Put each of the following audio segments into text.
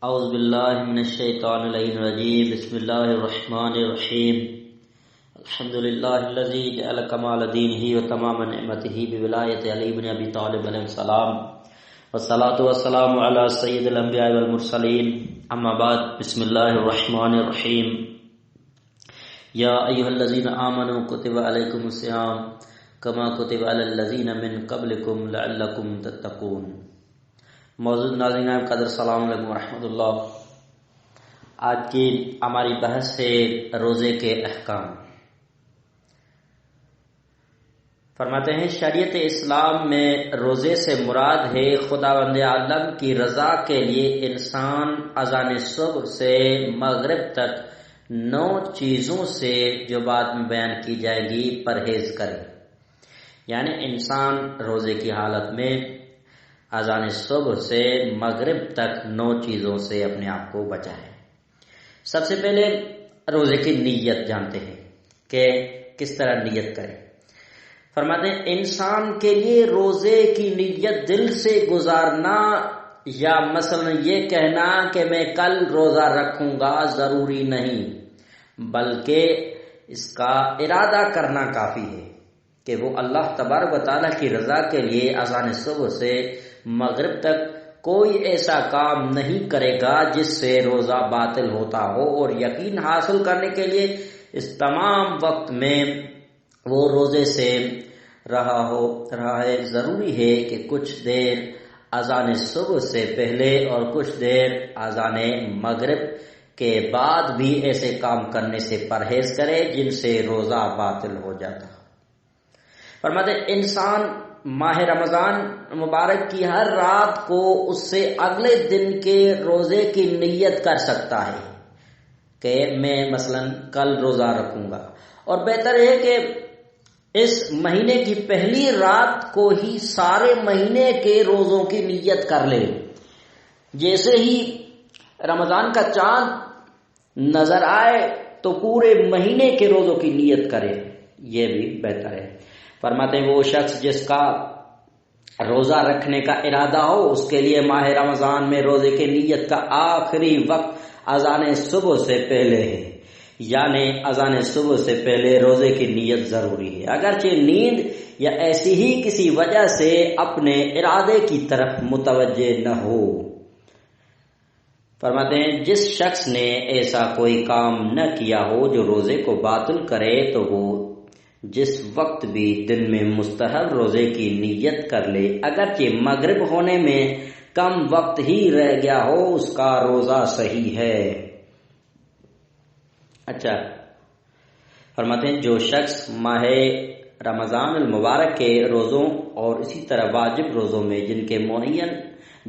اعوذ باللہ من الشیطان الرجیم بسم اللہ الرحمن الرحیم الحمد للہ الذی جعل کمال دینہ وتمام نعمتہ بولایت علی بن ابی طالب علیہ السلام والصلاة والسلام علی سید الانبیاء والمرسلین اما بعد بسم اللہ الرحمن الرحیم یا ایھا الذین آمنوا کتب علیکم الصیام کما کتب علی الذین من قبلکم لعلکم تتقون۔ موجود ناظرین قدر السلام علیکم ورحمۃ اللہ۔ آج کی ہماری بحث ہے روزے کے احکام۔ فرماتے ہیں شریعت اسلام میں روزے سے مراد ہے خداوند عالم کی رضا کے لیے انسان اذان صبح سے مغرب تک 9 چیزوں سے جو بعد میں بیان کی جائے گی پرہیز کرے، یعنی انسان روزے کی حالت میں اذان صبح سے مغرب تک 9 چیزوں سے اپنے آپ کو بچائے۔ سب سے پہلے روزے کی نیت جانتے ہیں کہ کس طرح نیت کرے۔ فرماتے ہیں انسان کے لیے روزے کی نیت دل سے گزارنا یا مثلا یہ کہنا کہ میں کل روزہ رکھوں گا ضروری نہیں، بلکہ اس کا ارادہ کرنا کافی ہے کہ وہ اللہ تبارک و تعالیٰ کی رضا کے لیے اذان صبح سے مغرب تک کوئی ایسا کام نہیں کرے گا جس سے روزہ باطل ہوتا ہو، اور یقین حاصل کرنے کے لیے اس تمام وقت میں وہ روزے سے رہا ہے۔ ضروری ہے کہ کچھ دیر اذان صبح سے پہلے اور کچھ دیر اذان مغرب کے بعد بھی ایسے کام کرنے سے پرہیز کرے جن سے روزہ باطل ہو جاتا۔ فرماتے انسان ماہ رمضان مبارک کی ہر رات کو اس سے اگلے دن کے روزے کی نیت کر سکتا ہے کہ میں مثلا کل روزہ رکھوں گا، اور بہتر ہے کہ اس مہینے کی پہلی رات کو ہی سارے مہینے کے روزوں کی نیت کر لے۔ جیسے ہی رمضان کا چاند نظر آئے تو پورے مہینے کے روزوں کی نیت کرے، یہ بھی بہتر ہے۔ فرماتے ہیں وہ شخص جس کا روزہ رکھنے کا ارادہ ہو اس کے لیے ماہ رمضان میں روزے کی نیت کا آخری وقت اذان صبح سے پہلے ہے، یعنی اذان صبح سے پہلے روزے کی نیت ضروری ہے، اگرچہ نیند یا ایسی ہی کسی وجہ سے اپنے ارادے کی طرف متوجہ نہ ہو۔ فرماتے ہیں جس شخص نے ایسا کوئی کام نہ کیا ہو جو روزے کو باطل کرے تو وہ جس وقت بھی دن میں مستحب روزے کی نیت کر لے، اگرچہ مغرب ہونے میں کم وقت ہی رہ گیا ہو، اس کا روزہ صحیح ہے۔ اچھا، فرماتے ہیں جو شخص ماہ رمضان المبارک کے روزوں اور اسی طرح واجب روزوں میں جن کے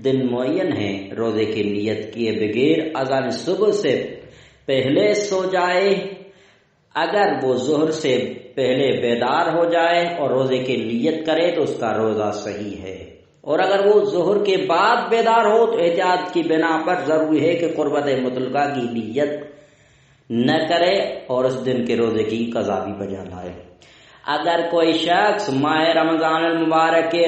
دن معین ہیں روزے کی نیت کیے بغیر اذان صبح سے پہلے سو جائے، اگر وہ ظہر سے پہلے بیدار ہو جائے اور روزے کی نیت کرے تو اس کا روزہ صحیح ہے، اور اگر وہ ظہر کے بعد بیدار ہو تو احتیاط کی بنا پر ضروری ہے کہ قربت مطلقہ کی نیت نہ کرے اور اس دن کے روزے کی قضا بھی بجا لائے۔ اگر کوئی شخص ماہ رمضان المبارک کے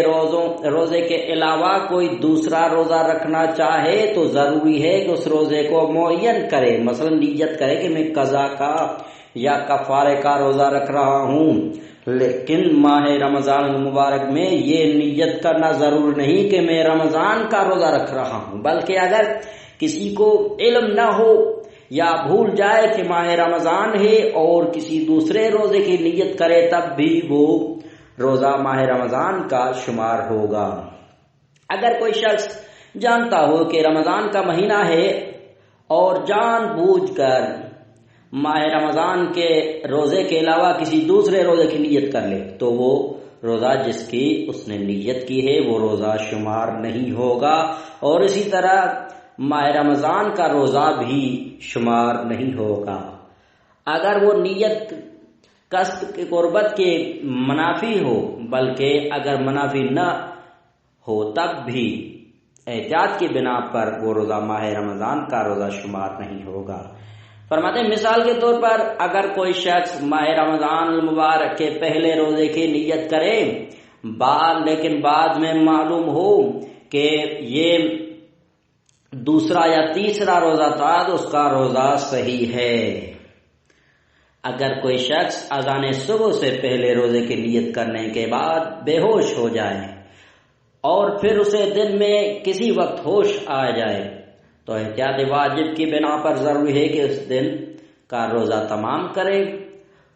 روزے کے علاوہ کوئی دوسرا روزہ رکھنا چاہے تو ضروری ہے کہ اس روزے کو معین کرے، مثلا نیت کرے کہ میں قضا کا یا کفارے کا روزہ رکھ رہا ہوں، لیکن ماہ رمضان المبارک میں یہ نیت کرنا ضرور نہیں کہ میں رمضان کا روزہ رکھ رہا ہوں، بلکہ اگر کسی کو علم نہ ہو یا بھول جائے کہ ماہ رمضان ہے اور کسی دوسرے روزے کی نیت کرے تب بھی وہ روزہ ماہ رمضان کا شمار ہوگا۔ اگر کوئی شخص جانتا ہو کہ رمضان کا مہینہ ہے اور جان بوجھ کر ماہ رمضان کے روزے کے علاوہ کسی دوسرے روزے کی نیت کر لے تو وہ روزہ جس کی اس نے نیت کی ہے وہ روزہ شمار نہیں ہوگا، اور اسی طرح ماہ رمضان کا روزہ بھی شمار نہیں ہوگا۔ اگر وہ نیت قصد کی قربت کے منافی ہو، بلکہ اگر منافی نہ ہو تب بھی احتیاط کی بنا پر وہ روزہ ماہ رمضان کا روزہ شمار نہیں ہوگا۔ فرماتے ہیں مثال کے طور پر اگر کوئی شخص ماہ رمضان المبارک کے پہلے روزے کی نیت کرے لیکن بعد میں معلوم ہو کہ یہ دوسرا یا تیسرا روزہ تھا تو اس کا روزہ صحیح ہے۔ اگر کوئی شخص اذان صبح سے پہلے روزے کی نیت کرنے کے بعد بے ہوش ہو جائے اور پھر اسے دن میں کسی وقت ہوش آ جائے تو احتیاط واجب کی بنا پر ضروری ہے کہ اس دن کا روزہ تمام کرے،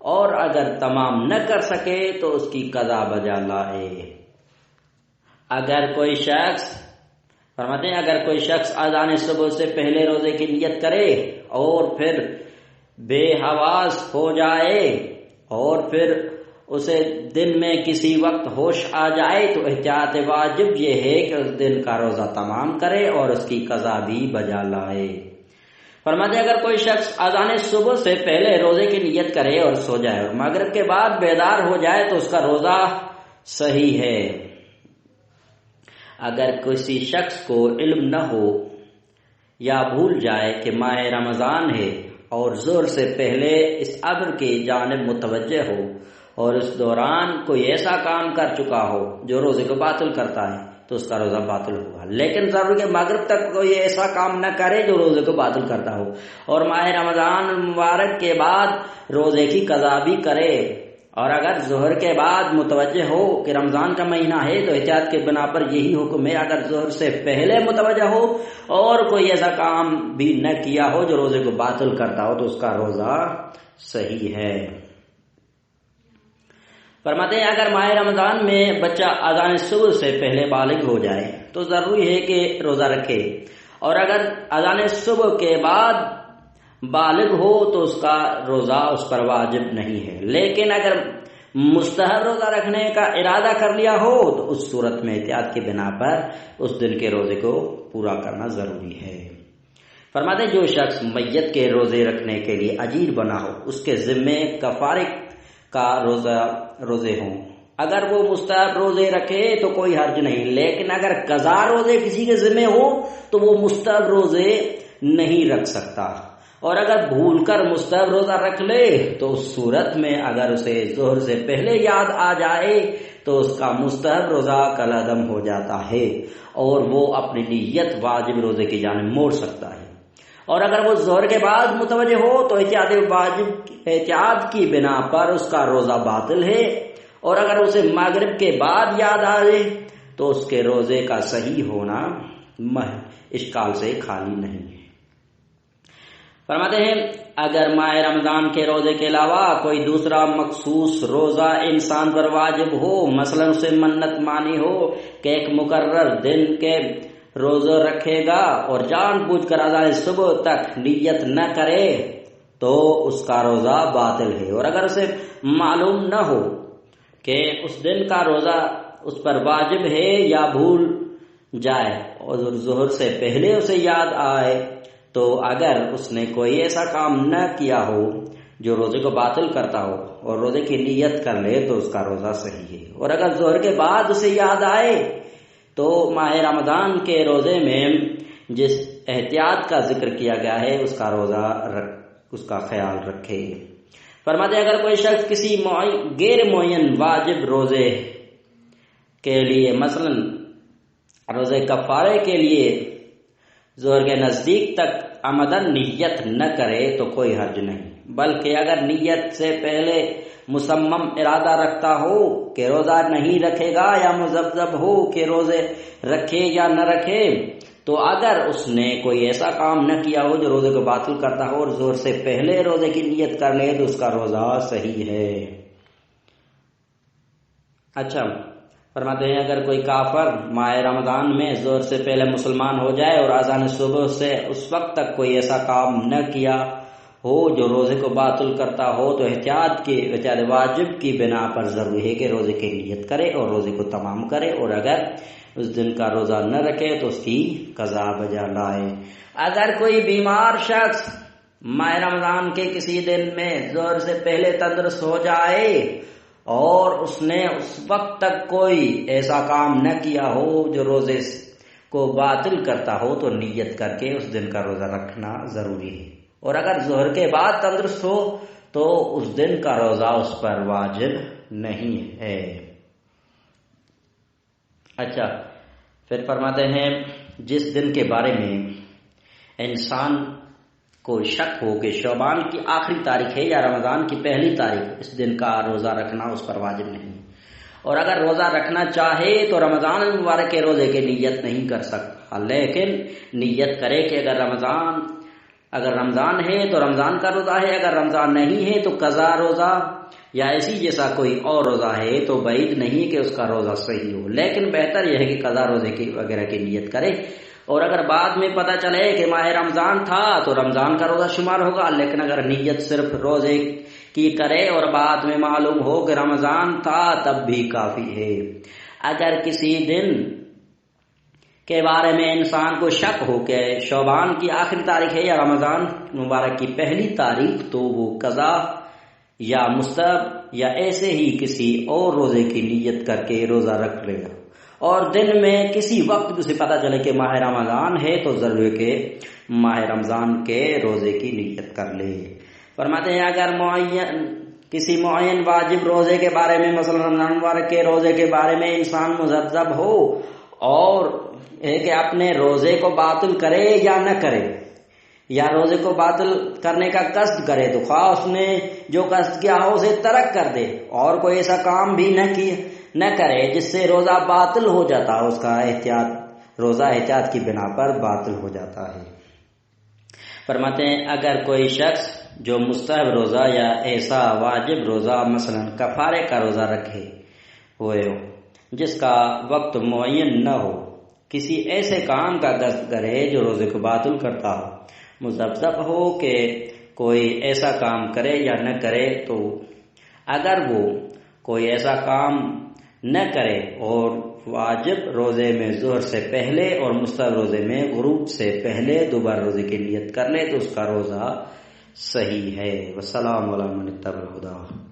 اور اگر تمام نہ کر سکے تو اس کی قضا بجا لائے۔ اگر کوئی شخص فرماتے ہیں اگر کوئی شخص اذان صبح سے پہلے روزے کی نیت کرے اور پھر بے حواس ہو جائے اور پھر اسے دن میں کسی وقت ہوش آ جائے تو احتیاط واجب یہ ہے کہ اس دن کا روزہ تمام کرے اور اس کی قضا بھی بجا لائے۔ فرماتے ہیں اگر کوئی شخص اذان صبح سے پہلے روزے کی نیت کرے اور سو جائے اور مغرب کے بعد بیدار ہو جائے تو اس کا روزہ صحیح ہے۔ اگر کسی شخص کو علم نہ ہو یا بھول جائے کہ ماہ رمضان ہے اور ظہر سے پہلے اس امر کی جانب متوجہ ہو اور اس دوران کوئی ایسا کام کر چکا ہو جو روزے کو باطل کرتا ہے تو اس کا روزہ باطل ہوگا، لیکن ضروری کہ مغرب تک کوئی ایسا کام نہ کرے جو روزے کو باطل کرتا ہو، اور ماہ رمضان مبارک کے بعد روزے کی قضا بھی کرے، اور اگر ظہر کے بعد متوجہ ہو کہ رمضان کا مہینہ ہے تو احتیاط کے بنا پر یہی حکم ہے، اگر ظہر سے پہلے متوجہ ہو اور کوئی ایسا کام بھی نہ کیا ہو جو روزے کو باطل کرتا ہو تو اس کا روزہ صحیح ہے۔ فرماتے ہیں اگر ماہ رمضان میں بچہ اذان صبح سے پہلے بالغ ہو جائے تو ضروری ہے کہ روزہ رکھے، اور اگر اذان صبح کے بعد بالغ ہو تو اس کا روزہ اس پر واجب نہیں ہے، لیکن اگر مستحب روزہ رکھنے کا ارادہ کر لیا ہو تو اس صورت میں احتیاط کی بنا پر اس دن کے روزے کو پورا کرنا ضروری ہے۔ فرماتے ہیں جو شخص میت کے روزے رکھنے کے لیے اجیر بنا ہو اس کے ذمے کفارے کا روزے ہوں، اگر وہ مستحب روزے رکھے تو کوئی حرج نہیں، لیکن اگر قضا روزے کسی کے ذمے ہو تو وہ مستحب روزے نہیں رکھ سکتا، اور اگر بھول کر مستحب روزہ رکھ لے تو اس صورت میں اگر اسے ظہر سے پہلے یاد آ جائے تو اس کا مستحب روزہ کالعدم ہو جاتا ہے اور وہ اپنی نیت واجب روزے کی جانب موڑ سکتا ہے، اور اگر وہ ظہر کے بعد متوجہ ہو تو احتیاط کی بنا پر اس کا روزہ باطل ہے، اور اگر اسے مغرب کے بعد یاد آئے تو اس کے روزے کا صحیح ہونا اشکال سے خالی نہیں ہے۔ فرماتے ہیں اگر ماہ رمضان کے روزے کے علاوہ کوئی دوسرا مخصوص روزہ انسان پر واجب ہو، مثلا اسے منت مانی ہو کہ ایک مقرر دن کے روزہ رکھے گا اور جان بوجھ کر اذان صبح تک نیت نہ کرے تو اس کا روزہ باطل ہے، اور اگر اسے معلوم نہ ہو کہ اس دن کا روزہ اس پر واجب ہے یا بھول جائے اور ظہر سے پہلے اسے یاد آئے تو اگر اس نے کوئی ایسا کام نہ کیا ہو جو روزے کو باطل کرتا ہو اور روزے کی نیت کر لے تو اس کا روزہ صحیح ہے، اور اگر ظہر کے بعد اسے یاد آئے تو ماہ رمضان کے روزے میں جس احتیاط کا ذکر کیا گیا ہے اس کا روزہ اس کا خیال رکھے۔ فرماتے ہیں اگر کوئی شخص کسی غیر معین واجب روزے کے لیے مثلا روزے کفارے کے لیے ظہر کے نزدیک تک عمدن نیت نہ کرے تو کوئی حرج نہیں، بلکہ اگر نیت سے پہلے مصمم ارادہ رکھتا ہو کہ روزہ نہیں رکھے گا یا مذبذب ہو کہ روزے رکھے یا نہ رکھے تو اگر اس نے کوئی ایسا کام نہ کیا ہو جو روزے کو باطل کرتا ہو اور ظہر سے پہلے روزے کی نیت کر لے تو اس کا روزہ صحیح ہے۔ اچھا، فرماتے ہیں اگر کوئی کافر ماہ رمضان میں ظہر سے پہلے مسلمان ہو جائے اور اذان صبح سے اس وقت تک کوئی ایسا کام نہ کیا ہو جو روزے کو باطل کرتا ہو تو احتیاط واجب کی بنا پر ضروری ہے کہ روزے کی نیت کرے اور روزے کو تمام کرے، اور اگر اس دن کا روزہ نہ رکھے تو اس کی قضا بجا لائے۔ اگر کوئی بیمار شخص ماہ رمضان کے کسی دن میں ظہر سے پہلے تندرست ہو جائے اور اس نے اس وقت تک کوئی ایسا کام نہ کیا ہو جو روزے کو باطل کرتا ہو تو نیت کر کے اس دن کا روزہ رکھنا ضروری ہے، اور اگر ظہر کے بعد تندرست ہو تو اس دن کا روزہ اس پر واجب نہیں ہے۔ اچھا، پھر فرماتے ہیں جس دن کے بارے میں انسان کو شک ہو کہ شعبان کی آخری تاریخ ہے یا رمضان کی پہلی تاریخ، اس دن کا روزہ رکھنا اس پر واجب نہیں، اور اگر روزہ رکھنا چاہے تو رمضان المبارک کے روزے کی نیت نہیں کر سکتا، لیکن نیت کرے کہ اگر رمضان ہے تو رمضان کا روزہ ہے، اگر رمضان نہیں ہے تو قضا روزہ یا ایسی جیسا کوئی اور روزہ ہے، تو بعید نہیں کہ اس کا روزہ صحیح ہو، لیکن بہتر یہ ہے کہ قضا روزے کی وغیرہ کی نیت کرے، اور اگر بعد میں پتہ چلے کہ ماہ رمضان تھا تو رمضان کا روزہ شمار ہوگا، لیکن اگر نیت صرف روزے کی کرے اور بعد میں معلوم ہو کہ رمضان تھا تب بھی کافی ہے۔ اگر کسی دن کے بارے میں انسان کو شک ہو کہ شعبان کی آخری تاریخ ہے یا رمضان مبارک کی پہلی تاریخ، تو وہ قضا یا مستحب یا ایسے ہی کسی اور روزے کی نیت کر کے روزہ رکھ لے گا، اور دن میں کسی وقت اسے پتہ چلے کہ ماہ رمضان ہے تو ضروری کہ ماہ رمضان کے روزے کی نیت کر لے۔ فرماتے ہیں اگر کسی معین واجب روزے کے بارے میں، مثلا رمضان مبارک کے روزے کے بارے میں انسان مذبذب ہو اور کہ اپنے روزے کو باطل کرے یا نہ کرے، یا روزے کو باطل کرنے کا قصد کرے، تو خواہ اس نے جو قصد کیا ہو اسے ترک کر دے، اور کوئی ایسا کام بھی نہ کرے جس سے روزہ باطل ہو جاتا، اس کا روزہ احتیاط کی بنا پر باطل ہو جاتا ہے۔ فرماتے ہیں اگر کوئی شخص جو مستحب روزہ یا ایسا واجب روزہ مثلا کفارے کا روزہ رکھے ہوئے ہو جس کا وقت معین نہ ہو، کسی ایسے کام کا قصد کرے جو روزے کو باطل کرتا ہو، مذبذب ہو کہ کوئی ایسا کام کرے یا نہ کرے، تو اگر وہ کوئی ایسا کام نہ کرے اور واجب روزے میں ظہر سے پہلے اور مستحب روزے میں غروب سے پہلے دوبارہ روزے کی نیت کر لے تو اس کا روزہ صحیح ہے۔ والسلام علی من اتبع الہدی۔